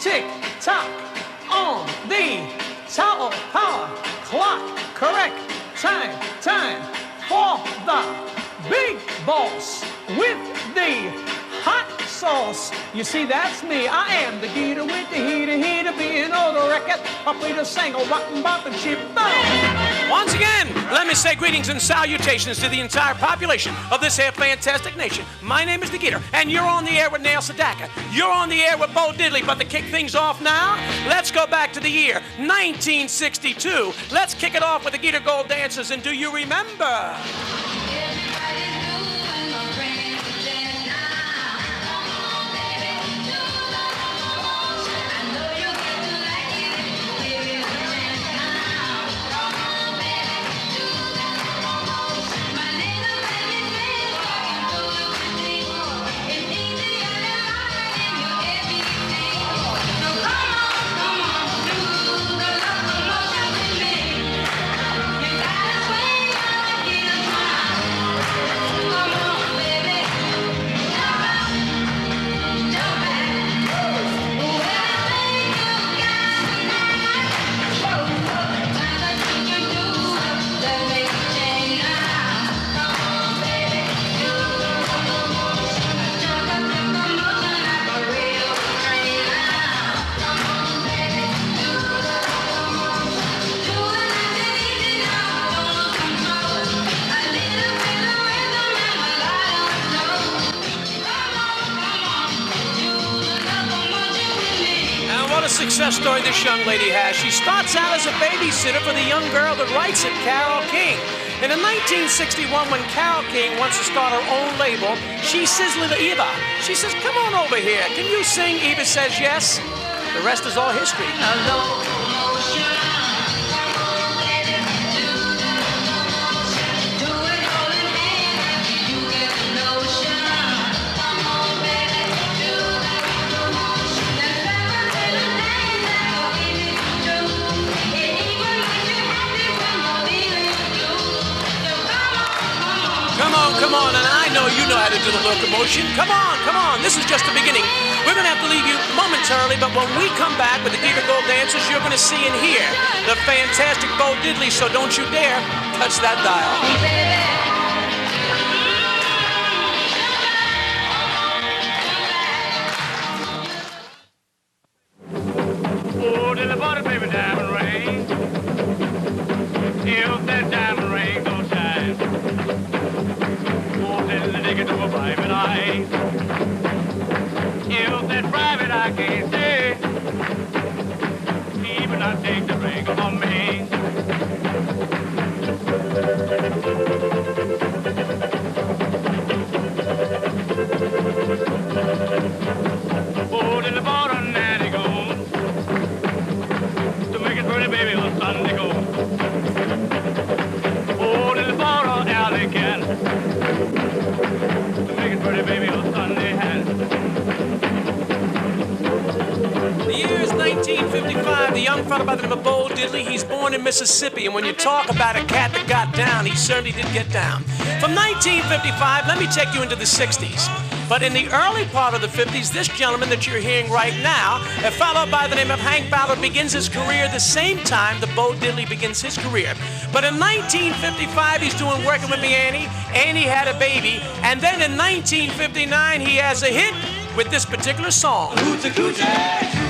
Tick tock on the tower power clock. Correct time for the big boss with the hot sauce. You see, that's me. I am the Geator with the heater being on the record. I play the single, rotten bop and chip down. Once again, let me say greetings and salutations to the entire population of this here fantastic nation. My name is the Geator, and you're on the air with Neil Sedaka. You're on the air with Bo Diddley, but to kick things off now, let's go back to the year 1962. Let's kick it off with the Geator Gold Dancers, and do you remember? Success story this young lady has. She starts out as a babysitter for the young girl that writes it, Carole King. And in 1961, when Carole King wants to start her own label, she says to Eva, she says, "Come on over here. Can you sing?" Eva says yes. The rest is all history. Come on, and I know you know how to do the locomotion. Come on, this is just the beginning. We're going to have to leave you momentarily, but when we come back with the Geator Gold Dancers, you're going to see and hear the fantastic Bo Diddley, so don't you dare touch that dial. Oh, till the bottom, baby, diamond ring. If that diamond ring don't shine, oh, till the dig it to a private eye. If that private eye can't see, even I take the ring from me. Oh, till the bottom, and it goes. To make it pretty, baby, on Sunday go. Oh, little bottle alley can. To make it pretty, baby, on Sunday hand. The year is 1955. The young fella by the name of Bo Diddley, he's born in Mississippi, and when you talk about a cat that got down, he certainly did get down. From 1955, let me take you into the 60s. But in the early part of the 50s, this gentleman that you're hearing right now, a fellow by the name of Hank Ballard, begins his career the same time that Bo Diddley begins his career. But in 1955, he's doing Working With Me, Annie. Annie had a baby. And then in 1959, he has a hit with this particular song. Hoochie Coochie!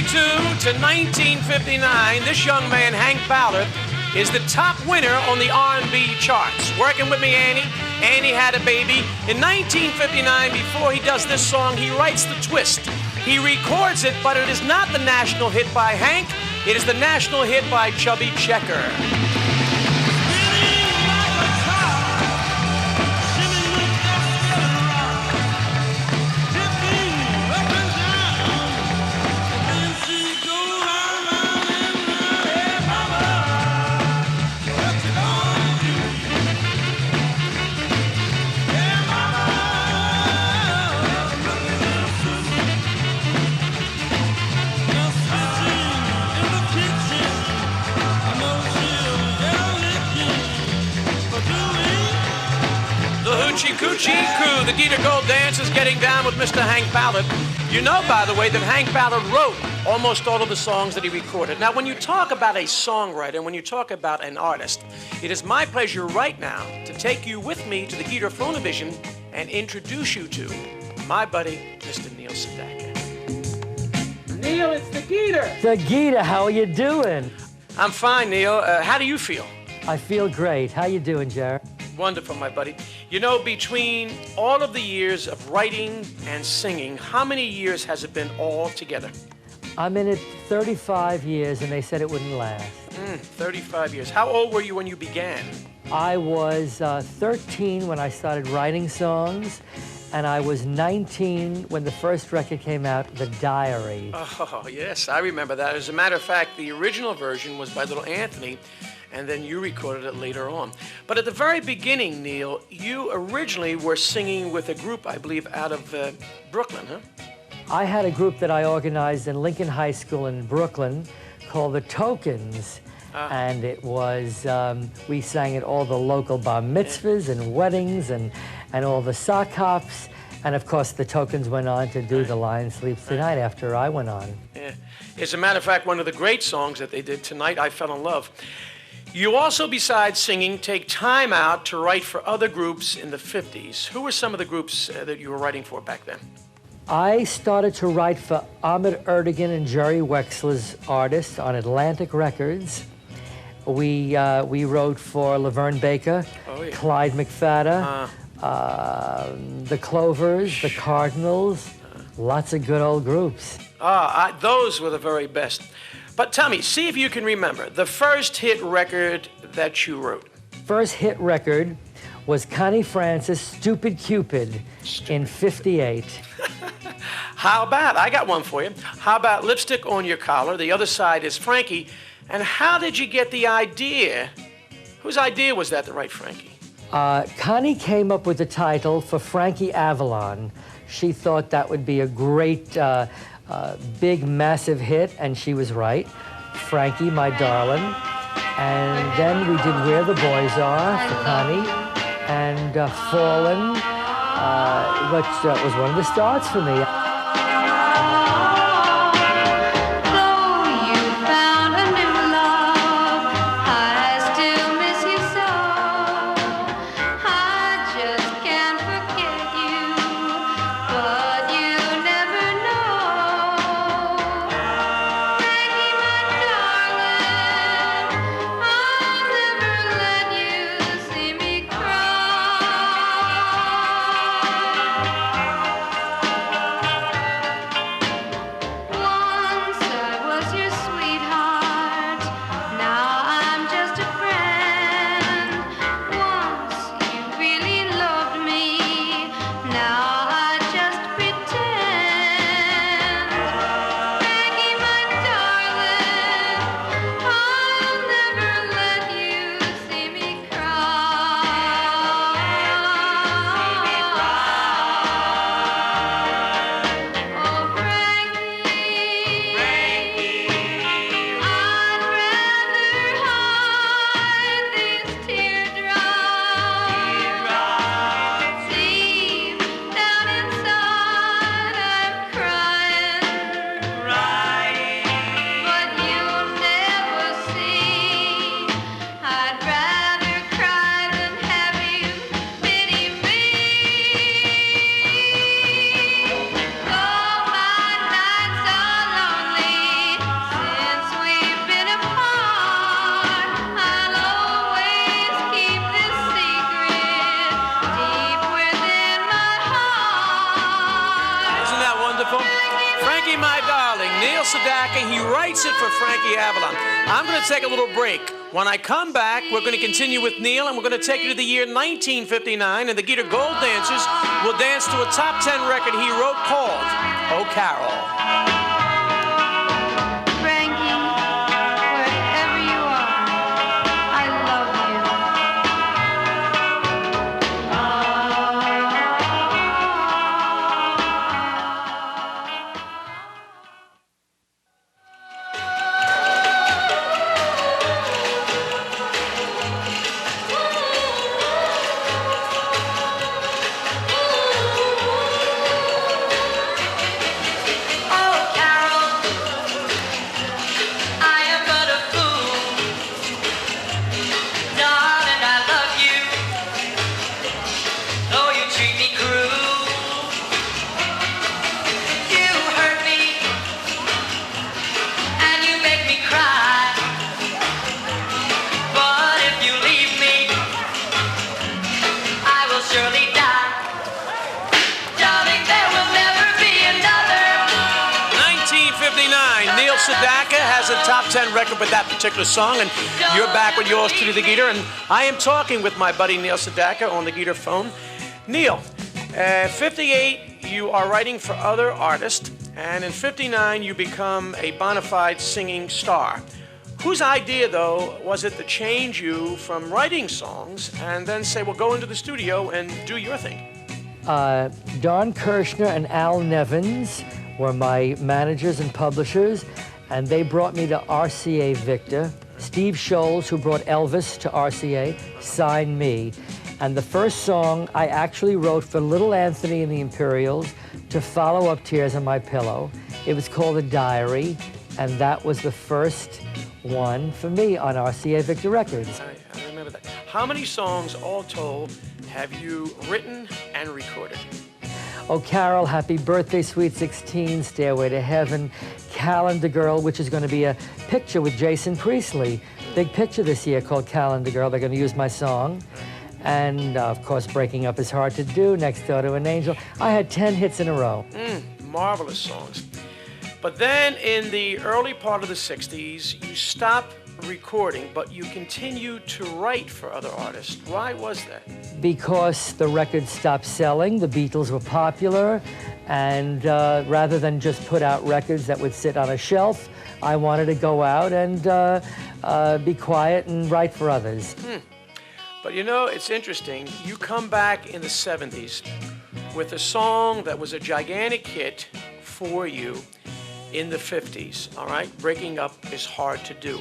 to 1959, this young man, Hank Ballard, is the top winner on the R&B charts. Working with me, Annie. Annie Had a Baby. In 1959, before he does this song, he writes the twist. He records it, but it is not the national hit by Hank. It is the national hit by Chubby Checker. Coochie Coo, the Geator Gold Dance is getting down with Mr. Hank Ballard. You know, by the way, that Hank Ballard wrote almost all of the songs that he recorded. Now, when you talk about a songwriter, when you talk about an artist, it is my pleasure right now to take you with me to the Geator Phone-O-Vision and introduce you to my buddy, Mr. Neil Sedaka. Neil, it's the Geator. The Geator, how are you doing? I'm fine, Neil. How do you feel? I feel great. How you doing, Jerry? Wonderful, my buddy. You know, between all of the years of writing and singing, how many years has it been all together? I'm in it 35 years, and they said it wouldn't last. 35 years. How old were you when you began? I was 13 when I started writing songs, and I was 19 when the first record came out, The Diary. Oh, yes, I remember that. As a matter of fact, the original version was by Little Anthony, and then you recorded it later on. But at the very beginning, Neil, you originally were singing with a group, I believe, out of Brooklyn, huh? I had a group that I organized in Lincoln High School in Brooklyn called the Tokens. And it was, we sang at all the local bar mitzvahs and weddings and all the sock hops. And of course, the Tokens went on to do The Lion Sleeps Tonight after I went on. Yeah. As a matter of fact, one of the great songs that they did, Tonight I Fell in Love. You also, besides singing, take time out to write for other groups in the 50s. Who were some of the groups that you were writing for back then? I started to write for Ahmet Ertegun and Jerry Wexler's artists on Atlantic Records. We wrote for Laverne Baker, Clyde McFadden, the Clovers, the Cardinals, lots of good old groups. Those were the very best. But tell me, see if you can remember, the first hit record that you wrote. First hit record was Connie Francis' Stupid Cupid in '58. How about, I got one for you, how about Lipstick on Your Collar? The other side is Frankie. And how did you get the idea? Whose idea was that to write Frankie? Connie came up with the title for Frankie Avalon. She thought that would be a great, big, massive hit, and she was right. Frankie, my darling. And then we did Where the Boys Are for Connie, and Fallen, which was one of the starts for me. wonderful? Frankie, my darling, Neil Sedaka, he writes it for Frankie Avalon. I'm going to take a little break. When I come back, we're going to continue with Neil, and we're going to take you to the year 1959, and the Geator Gold Dancers will dance to a top 10 record he wrote called Oh Carol. Frankie, wherever you are, I love you. Oh, Carol, I am but a fool. Darling, I love you, though you treat me cruel. You hurt me, and you make me cry. But if you leave me, I will surely die. Darling, there will never be another. 1959, Neil Sedaka has a top 10 record with that particular song, and you're back with yours to the Geator, and I am talking with my buddy Neil Sedaka on the Geator phone. Neil, 58, you are writing for other artists, and in 59, you become a bona fide singing star. Whose idea, though, was it to change you from writing songs and then say, well, go into the studio and do your thing? Don Kirshner and Al Nevins were my managers and publishers, and they brought me to RCA Victor. Steve Scholes, who brought Elvis to RCA, signed me. And the first song I actually wrote for Little Anthony and the Imperials to follow up Tears on My Pillow. It was called A Diary, and that was the first one for me on RCA Victor Records. I remember that. How many songs, all told, have you written and recorded? Oh, Carol, Happy Birthday, Sweet 16, Stairway to Heaven, Calendar Girl, which is going to be a picture with Jason Priestley. Big picture this year called Calendar Girl. They're going to use my song. And, of course, Breaking Up Is Hard to Do, Next Door to an Angel. I had 10 hits in a row. Marvelous songs. But then in the early part of the 60s, you stopped recording, but you continued to write for other artists. Why was that? Because the records stopped selling, the Beatles were popular, and rather than just put out records that would sit on a shelf, I wanted to go out and be quiet and write for others. But you know, it's interesting. You come back in the 70s with a song that was a gigantic hit for you in the 50s, all right? Breaking Up Is Hard to Do.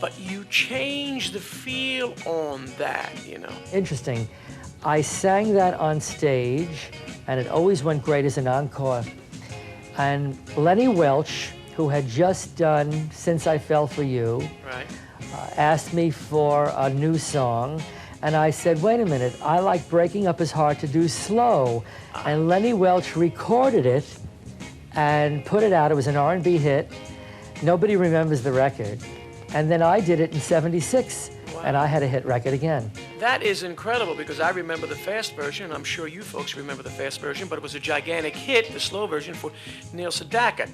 But you changed the feel on that, you know. Interesting. I sang that on stage, and it always went great as an encore. And Lenny Welch, who had just done Since I Fell for You, Right. asked me for a new song. And I said, wait a minute, I like Breaking Up Is Hard to Do slow. And Lenny Welch recorded it and put it out. It was an R&B hit. Nobody remembers the record. And then I did it in '76, and I had a hit record again. That is incredible, because I remember the fast version, and I'm sure you folks remember the fast version, but it was a gigantic hit, the slow version, for Neil Sedaka.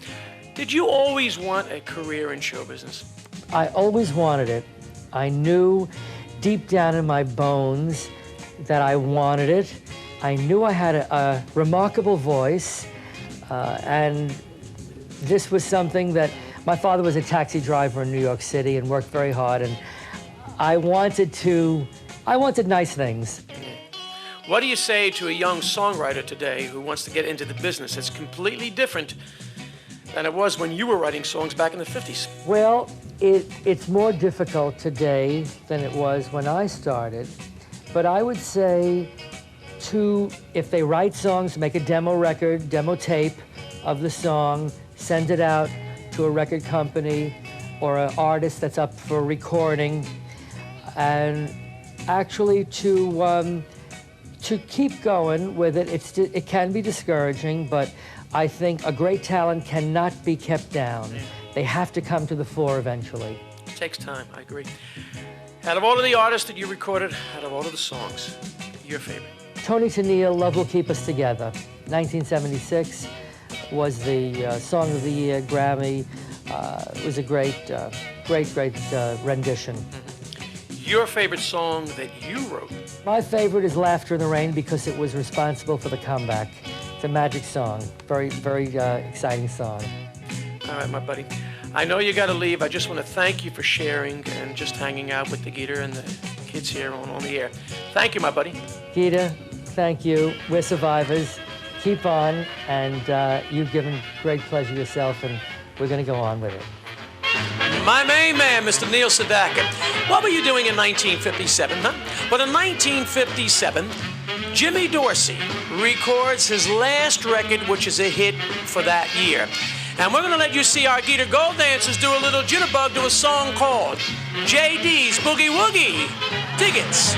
Did you always want a career in show business? I always wanted it. I knew deep down in my bones that I wanted it. I knew I had a remarkable voice, and this was something that my father was a taxi driver in New York City and worked very hard, and I wanted nice things. What do you say to a young songwriter today who wants to get into the business? It's completely different than it was when you were writing songs back in the 50s. Well, it's more difficult today than it was when I started, but I would say if they write songs, make a demo record, demo tape of the song, send it out to a record company or an artist that's up for recording, and actually to keep going with it. It can be discouraging, but I think a great talent cannot be kept down. They have to come to the fore eventually. It takes time, I agree. Out of all of the artists that you recorded, out of all of the songs, your favorite? Tony to Neil, Love Will Keep Us Together, 1976. was the Song of the Year, Grammy. It was a great rendition. Your favorite song that you wrote? My favorite is Laughter in the Rain because it was responsible for the comeback. It's a magic song, very exciting song. All right, my buddy. I know you got to leave. I just want to thank you for sharing and just hanging out with the Geator and the kids here on the air. Thank you, my buddy. Geator, thank you. We're survivors. Keep on, and you've given great pleasure yourself, and we're going to go on with it. My main man, Mr. Neil Sedaka. What were you doing in 1957, huh? Well, in 1957, Jimmy Dorsey records his last record, which is a hit for that year. And we're going to let you see our Geator Gold Dancers do a little jitterbug to a song called J.D.'s Boogie Woogie. Dig it.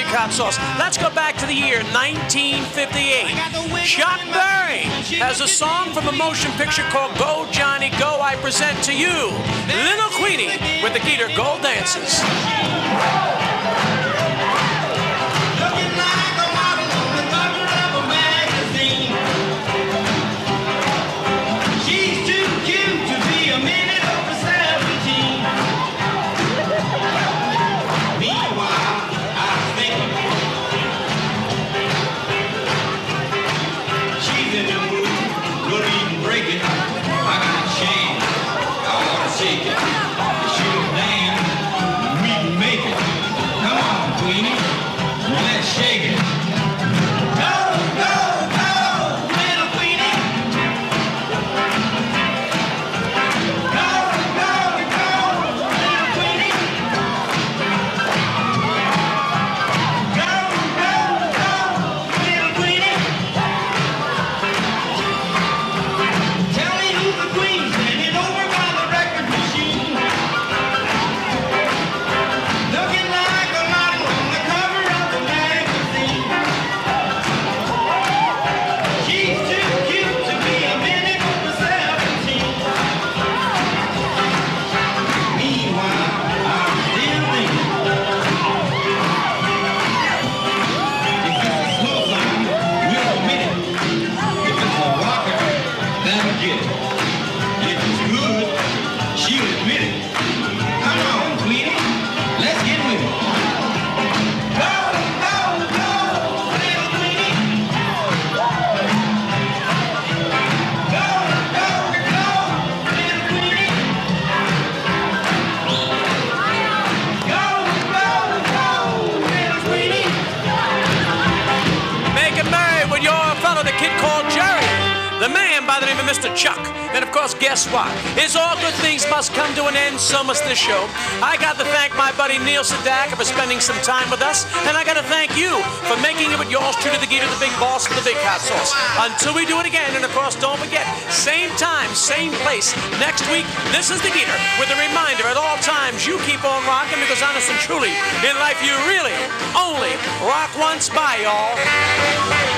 Hot sauce. Let's go back to the year 1958. Chuck Berry has a song from a motion picture called Go Johnny Go. I present to you Little Queenie with the Geator Gold Dancers. Shake it. She was damn, we can make it. Come on. and Mr. Chuck. And of course, guess what? Is all good things must come to an end, so must this show. I got to thank my buddy Neil Sedaka for spending some time with us, and I got to thank you for making it with yours truly, the Geator, the big boss for the big hot sauce. Until we do it again, and of course, don't forget, same time, same place, next week, this is the Geator, with a reminder at all times, you keep on rocking, because honest and truly, in life you really only rock once. Bye, y'all.